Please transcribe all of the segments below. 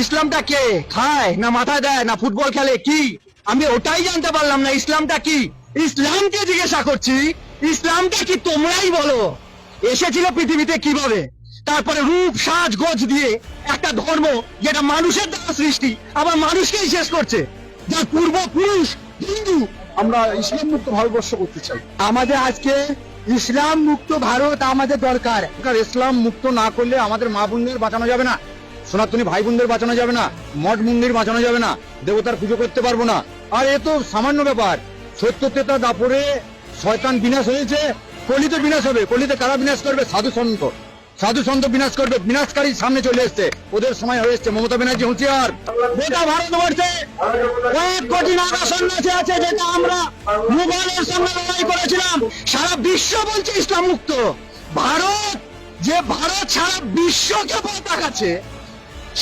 ইসলামটা কে খায় না মাথা দেয় না ফুটবল খেলে কি আমি ওটাই জানতে পারলাম না। ইসলামটা কি? ইসলামকে জিজ্ঞাসা করছি, ইসলামটা কি তোমরাই বলো। এসেছিল পৃথিবীতে কিভাবে, তারপরে রূপ সাজ গোজ দিয়ে একটা ধর্ম যেটা মানুষের দ্বারা সৃষ্টি আবার মানুষকেই শেষ করছে, যার পূর্বপুরুষ হিন্দু। আমরা ইসলাম মুক্ত ভারতবর্ষ করতে চাই। আমাদের আজকে ইসলাম মুক্ত ভারত আমাদের দরকার। ইসলাম মুক্ত না করলে আমাদের মা বোনদের বাঁচানো যাবে না, সনাতনী ভাই বোনদের বাঁচানো যাবে না, মঠ মন্দির বাঁচানো যাবে না, দেবতার পুজো করতে পারবো না। আর এ তো সামান্য ব্যাপার। সত্য তেতা দাপরে শয়তান বিনাশ হয়েছে, কলিতে বিনাশ হবে। কলিতে কারা বিনাশ করবে? সাধু সন্ত। সাধু সন্ত বিনাশ করবে, বিনাশকারী সামনে চলে এসছে, ওদের সময় হয়ে এসছে। মমতা ব্যানার্জি হুঁশিয়ার। গোটা ভারতবর্ষে 1 কোটি নাগা সন্ন্যাসী আছে, যেটা আমরা মুঘলের সঙ্গে লড়াই করেছিলাম। সারা বিশ্ব বলছে ইসলাম মুক্ত ভারত। যে ভারত সারা বিশ্বকে পথ দেখাচ্ছে,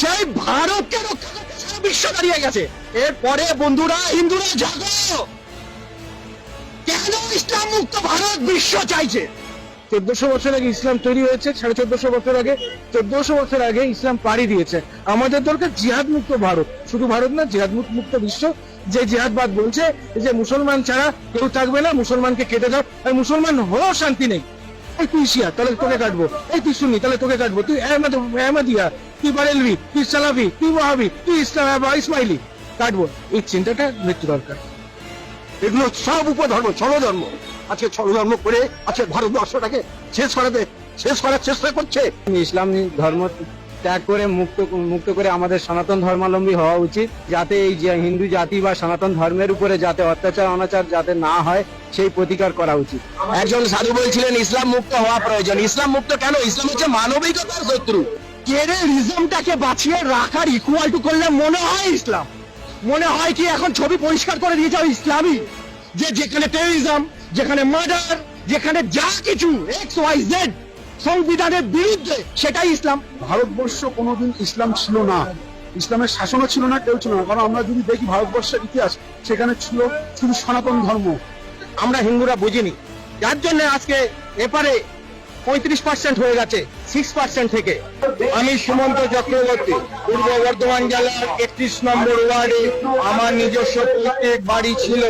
সেই ভারতকে রক্ষা করতে সারা বিশ্ব দাঁড়িয়ে গেছে। এরপরে বন্ধুরা, হিন্দুরা জাগো, কেন ইসলাম মুক্ত ভারত বিশ্ব চাইছে? 1400 বছর আগে ইসলাম তৈরি হয়েছে, 1450 বছর আগে, 1400 বছর আগে ইসলাম পাড়ি দিয়েছে। আমাদের দরকার জিহাদ মুক্ত ভারত, শুধু ভারত না, জিহাদ মুক্ত বিশ্ব। যে জিহাদবাদ বলছে যে মুসলমান ছাড়া কেউ থাকবে না, মুসলমানকে কেটে দাও, আর মুসলমান হলেও শান্তি নেই। এই তুই শিয়া, তাহলে তোকে কাটবো। এই তুই সুন্নি, তাহলে তোকে কাটবো। তুই আহমদিয়া, তুই বারেলভি, তুই সালাফি, তুই ওয়াহাবি, তুই ইসমাইলি, কাটবো। এই চিন্তাটা মৃত্যু দরকার। এগুলো সব উপধর্ম, ছলধর্ম। আজকে ছলধর্ম করে আজকে ভারতবর্ষটাকে শেষ করার চেষ্টা করছে। ইসলাম ধর্ম ত্যাগ করে মুক্ত করে আমাদের সনাতন ধর্মাবলম্বী হওয়া উচিত, যাতে এই যে হিন্দু জাতি বা সনাতন ধর্মের উপরে যাতে অত্যাচার অনাচার যাতে না হয়, সেই প্রতিকার করা উচিত। একজন সাধু বলছিলেন ইসলাম মুক্ত হওয়া প্রয়োজন। ইসলাম মুক্ত কেন? ইসলাম হচ্ছে মানবিকতার শত্রু। টেররিজমটাকে বাঁচিয়ে রাখার ইকুয়াল টু করলে মনে হয় ইসলাম। মনে হয় কি এখন ছবি পরিষ্কার করে দিয়ে যাও ইসলামী, যে যেখানে টেররিজম, যেখানে মার্ডার, যেখানে যা কিছু XYZ সংবিধানের বিরুদ্ধে, সেটাই ইসলাম। ভারতবর্ষ কোনোদিন ইসলাম ছিল না, ইসলামের শাসনও ছিল না, কেউ ছিল না। কারণ আমরা যদি দেখি ভারতবর্ষের ইতিহাস, সেখানে ছিল শুধু সনাতন ধর্ম। আমরা হিন্দুরা বুঝিনি, যার জন্য আজকে এপারে 35% হয়ে গেছে 6% থেকে। আমি সুমন্ত চক্রবর্তী, পূর্ব বর্ধমান জেলার 31 নম্বর ওয়ার্ডে আমার নিজস্ব প্রত্যেক বাড়ি ছিল।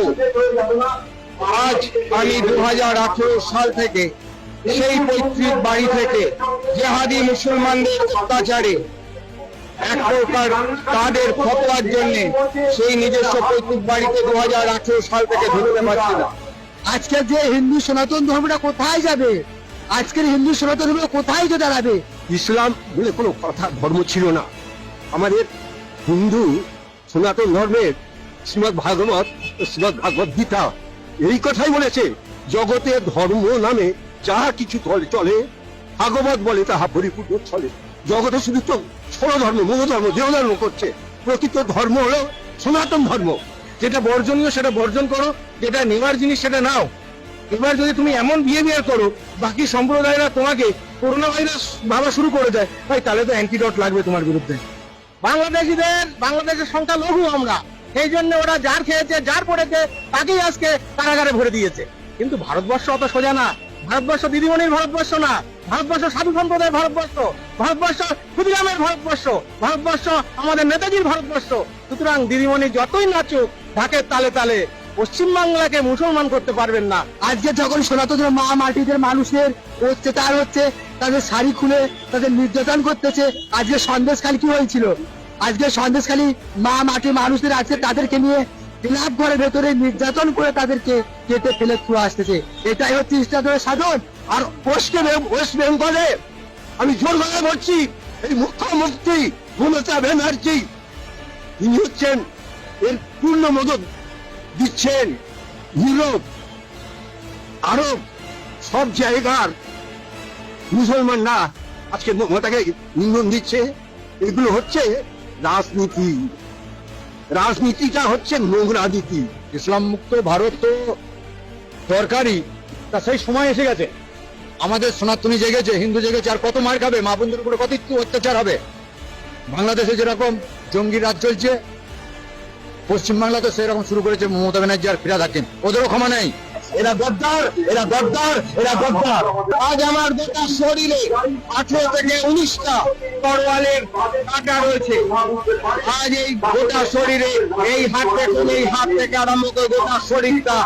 আজ আমি 2018 সাল থেকে সেই পৈতৃক বাড়ি থেকে জেহাদি মুসলমানদের অত্যাচারে এক প্রকার তাদের ফতোয়ার জন্য সেই নিজস্ব পৈতৃক বাড়িতে 2018 সাল থেকে ঢুকতে পারছি না। আজকের যে হিন্দু সনাতন ধর্মটা কোথায় যাবে? আজকের হিন্দু সনাতন ধর্ম কোথায় যে দাঁড়াবে? ইসলাম বলে কোনো কথা ধর্ম ছিল না। আমাদের হিন্দু সনাতন ধর্মের শ্রীমদ্ ভাগবত, শ্রীমদ্ ভাগবত গীতা এই কথাই বলেছে, জগতের ধর্ম নামে যাহা কিছু চলে, ভাগবত বলে তাহা পরিপূর্ণ চলে। জগতে শুধু তো ষড়ধর্ম, মনোধর্ম, দেহধর্ম করছে। প্রকৃত ধর্ম হলো সনাতন ধর্ম। যেটা বর্জনীয় সেটা বর্জন করো, যেটা নেওয়ার জিনিস সেটা নাও। এবার যদি তুমি এমন বিহেভিয়ার করো, বাকি সম্প্রদায়রা তোমাকে করোনা ভাইরাস ভাবা শুরু করে দেয়, ভাই তাহলে তো অ্যান্টিডট লাগবে তোমার বিরুদ্ধে। বাংলাদেশের সংখ্যা লঘু আমরা, সেই জন্য ওরা যার খেয়েছে, যার পড়েছে, তাকেই আজকে কারাগারে ভরে দিয়েছে। কিন্তু ভারতবর্ষ অত সোজা না। ভারতবর্ষ দিদিমণির ভারতবর্ষ না, ভারতবর্ষ সাধু সম্প্রদায়ের ভারতবর্ষ, ভারতবর্ষ ক্ষুদিরামের ভারতবর্ষ, ভারতবর্ষ আমাদের নেতাজির ভারতবর্ষ। সুতরাং দিদিমণি যতই নাচুক ঢাকের তালে তালে, পশ্চিমবাংলাকে মুসলমান করতে পারবেন না। আজকে যখন সনাতন মা মাটিদের মানুষের অত্যাচার হচ্ছে, তাদের শাড়ি খুলে তাদের নির্যাতন করতেছে। আজকে সন্দেশখালী কি হয়েছিল? আজকে সন্দেশখালী মা মাটির মানুষদের আজকে তাদেরকে নিয়ে ক্লাব ঘরের ভেতরে নির্যাতন করে তাদেরকে কেটে ফেলে ছুঁয়ে আসতেছে। এটাই হচ্ছে ইসলামের সাধন। আর ওয়েস্ট বেঙ্গলে আমি জোর গলায় বলছি, এই মুখ্যমন্ত্রী মমতা ব্যানার্জি, তিনি হচ্ছেন এর পূর্ণ মদত দিচ্ছেন। ইউরোপ, আরব সব জায়গার মুসলমানরা আজকে মমতাকে ইন্ধন দিচ্ছে। এগুলো হচ্ছে রাজনীতি। রাজনীতিটা হচ্ছে নোংরা নীতি। ইসলাম মুক্ত ভারত তো দরকারই, তা সেই সময় এসে গেছে। আমাদের সনাতনী জেগেছে, হিন্দু জেগেছে, আর কত মার খাবে? মা বোনদের উপরে কত অত্যাচার হবে? বাংলাদেশে যেরকম জঙ্গি রাজ চলছে, পশ্চিমবাংলা তো সেরকম শুরু করেছে মমতা ব্যানার্জি আর ফিরাদ হাকিম। ওদেরও ক্ষমা নেই। এরা গদ্দার, এরা গদ্দার, এরা গদ্দার। আজ আমার গোটা শরীরে 18 থেকে 19টা তরোয়ালের কাঁটা রয়েছে। আজ এই গোটা শরীরে এই হাত থেকে আরম্ভ করে গোটা শরীরটা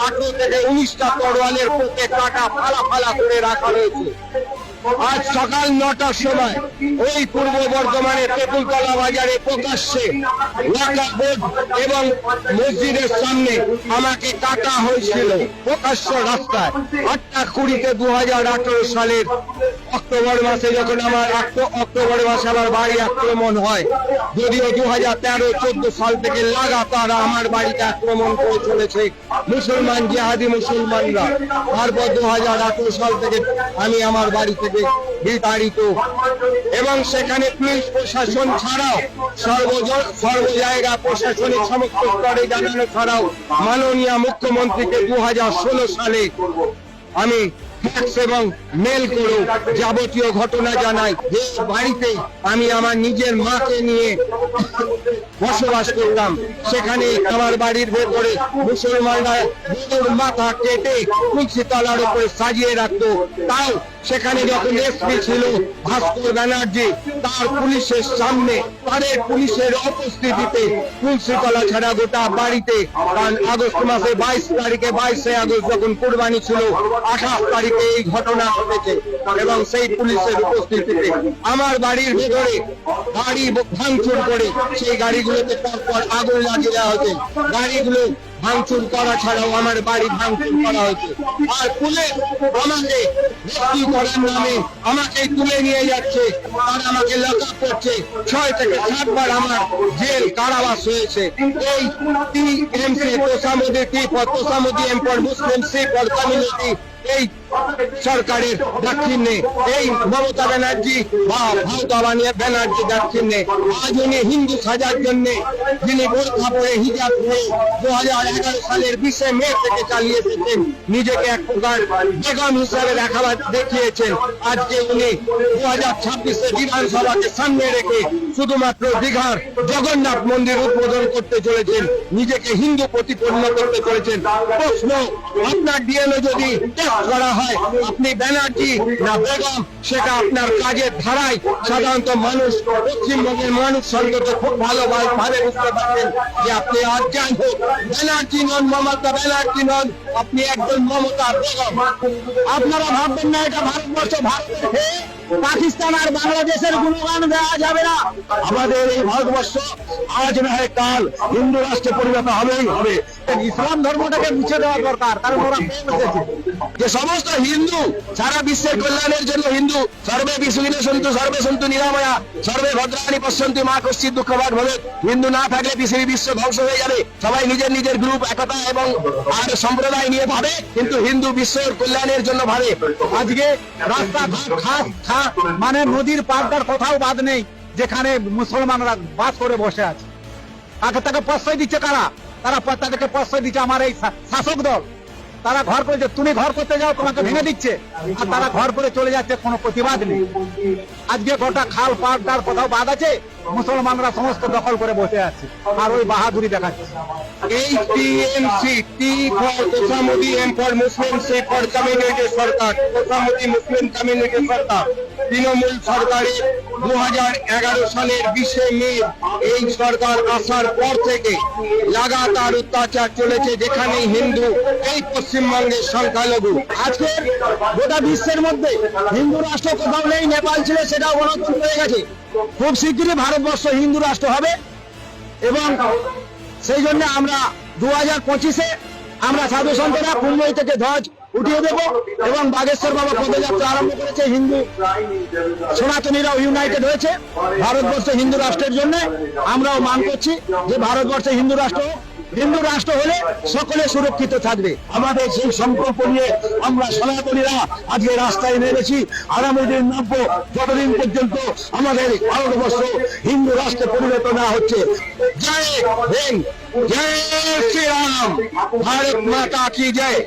18 থেকে 19টা তরোয়ালের পোকে কাটা ফালা ফালা করে রাখা রয়েছে। আজ সকাল 9টার সময় ওই পূর্ব বর্ধমানের তেঁতুলতলা বাজারে প্রকাশ্যে ওয়াকফ বোর্ড এবং মসজিদের সামনে আমাকে কাটা হয়েছিল প্রকাশ্য রাস্তায়। 8টা 2018 সালের অক্টোবর মাসে যখন অক্টোবর মাসে আমার বাড়ি আক্রমণ হয়। যদিও 2013-14 সাল থেকে লাগাতার আমার বাড়িতে আক্রমণ করে চলেছে মুসলমান জিহাদি মুসলমানরা। তারপর 2018 সাল থেকে আমি আমার বাড়ি থেকে বিতাড়িত এবং সেখানে পুলিশ প্রশাসন ছাড়াও সর্ব জায়গা প্রশাসনিক সমস্ত স্তরে জানানো ছাড়াও মাননীয় মুখ্যমন্ত্রীকে 2016 সালে আমি ফ্যাক্স এবং মেল করে যাবতীয় ঘটনা জানাই যে বাড়িতে আমি আমার নিজের মাকে নিয়ে বসবাস করতাম। সেখানে আমার বাড়ির ভেতরে মুসলমানরা গরুর মাথা কেটে তুলসী তলার উপরে সাজিয়ে রাখতো। তাও সেখানে যখন এসপি ছিল ভাস্কর ব্যানার্জি, তার পুলিশের সামনে তাদের পুলিশের উপস্থিতিতে তুলসী তলা ছাড়া গোটা বাড়িতে, কারণ আগস্ট মাসে 22 আগস্ট যখন কুরবানি ছিল, 28 তারিখে এই ঘটনা ঘটেছে এবং সেই পুলিশের উপস্থিতিতে আমার বাড়ির ভেতরে গাড়ি ভাঙচুর করে সেই গাড়িগুলোতে পরপর আগুন লাগিয়ে দেওয়া হয়েছে। গাড়িগুলো ভাঙচুর করা ছাড়াও আমার বাড়ি ভাঙচুর করা হয়েছে। আর পুলিশ আমাকে ভর্তি করার নামে আমাকে তুলে নিয়ে যাচ্ছে, আর আমাকে লকআপ করছে। 6 থেকে 7 বার আমার জেল কারাবাস হয়েছে। এই টিএমসি তোষামুদ্দি এম্পায়ার মুসলিম সিপার কমিউনিটি এই সরকারের দাক্ষিণ্যে, এই মমতা ব্যানার্জি বা মমতা ব্যানার্জি দাক্ষিণ্যে আজ উনি হিন্দু সাজার জন্য যিনি বোরখা পরে হিজাব পরে 2011 সালের 20 মে থেকে চালিয়ে এসেছেন, নিজেকে এক প্রকার বেগম হিসাবে দেখিয়েছেন। আজকে উনি 2026 বিধানসভাকে সামনে রেখে শুধুমাত্র দীঘার জগন্নাথ মন্দির উদ্বোধন করতে চলেছেন, নিজেকে হিন্দু প্রতিপন্ন করতে চলেছেন। প্রশ্ন, আপনার ডিএনএ যদি করা হয় আপনি ব্যানার্জি না বেগম, সেটা আপনার কাজের ধারায় সাধারণত মানুষ, পশ্চিমবঙ্গের মানুষ সঙ্গত খুব ভালোভাবে বুঝতে পারছেন যে আপনি আর যাই হোক ব্যানার্জি নন, মমতা ব্যানার্জি নন, আপনি একজন মমতা বেগম। আপনারা ভাববেন না এটা ভারতবর্ষ, ভারতের হয়ে পাকিস্তান আর বাংলাদেশের গুণগান দেওয়া যাবে না। আমাদের এই ভারতবর্ষ আজ না হয় কাল হিন্দু রাষ্ট্রে পরিণত হবেই হবে। ইসলাম ধর্মটাকে মুছে দেওয়া দরকার, কারণ ওরা বলেছে যে সমস্ত হিন্দু সারা বিশ্বের কল্যাণের জন্য হিন্দু সর্বে বিশ্বজিনে সন্তু সর্বে সন্তু নিরাময়া সর্বে ভদ্রাণী পশ্যন্তু মা কশ্চিৎ দুঃখভাগ ভবেৎ। হিন্দু না থাকলে পৃথিবী বিশ্ব ধ্বংস হয়ে যাবে। সবাই নিজের নিজের গ্রুপ একতা এবং আর সম্প্রদায় নিয়ে ভাবে, কিন্তু হিন্দু বিশ্বের কল্যাণের জন্য ভাবে। আজকে রাস্তাঘাট মানে নদীর পাড়টার কোথাও বাদ নেই যেখানে মুসলমানরা বাস করে বসে আছে। তাকে প্রশ্রয় দিচ্ছে কারা? তাদেরকে প্রশ্রয় দিচ্ছে আমার এই শাসক দল। তারা ঘর করেছে, তুমি ঘর করতে যাও তোমাকে ভেঙে দিচ্ছে, আর তারা ঘর করে চলে যাচ্ছে, কোনো প্রতিবাদ নেই। আজকে গোটা খাল পাড়টার কোথাও বাদ আছে, মুসলমানরা সমস্ত দখল করে বসে আছে আর ওই বাহাদুরি দেখাচ্ছে। এই টিএমসি, টি ফর তোষামুদ্দি এম্পায়ার মুসলিম সিপার কমিউনিটি সরকার, তোষামুদ্দি মুসলিম কমিউনিটি সরকার, তৃণমূল সরকারের 2011 সালের 20 মে এই সরকার আসার পর থেকে লাগাতার অত্যাচার চলেছে। যেখানে হিন্দু, এই পশ্চিমবঙ্গের সংখ্যালঘু। আজকে গোটা বিশ্বের মধ্যে হিন্দু রাষ্ট্র কোথাও নেই, নেপাল ছিল সেটাও গণতন্ত্র হয়ে গেছে। খুব শীঘ্রই ভারতবর্ষ হিন্দু রাষ্ট্র হবে এবং সেই জন্য আমরা 2025-এ আমরা সাধু সন্তরা কুম্ভই থেকে ধ্বজ উঠিয়ে দেব এবং বাগেশ্বর বাবা পদযাত্রা আরম্ভ করেছে। হিন্দু সনাতনীরাও ইউনাইটেড হয়েছে ভারতবর্ষে হিন্দু রাষ্ট্রের জন্য। আমরাও মান করছি যে ভারতবর্ষে হিন্দু রাষ্ট্র হলে সকলে সুরক্ষিত থাকবে। আমাদের সেই সংকল্প নিয়ে আমরা সনাতনীরা আজকে রাস্তায় নেমেছি। আগামী দিন নামবো যতদিন পর্যন্ত আমাদের ভারতবর্ষ হিন্দু রাষ্ট্রে পরিণত না হচ্ছে। জয় হিন্দ, জয় শ্রীরাম, ভারত মাতা কি জয়।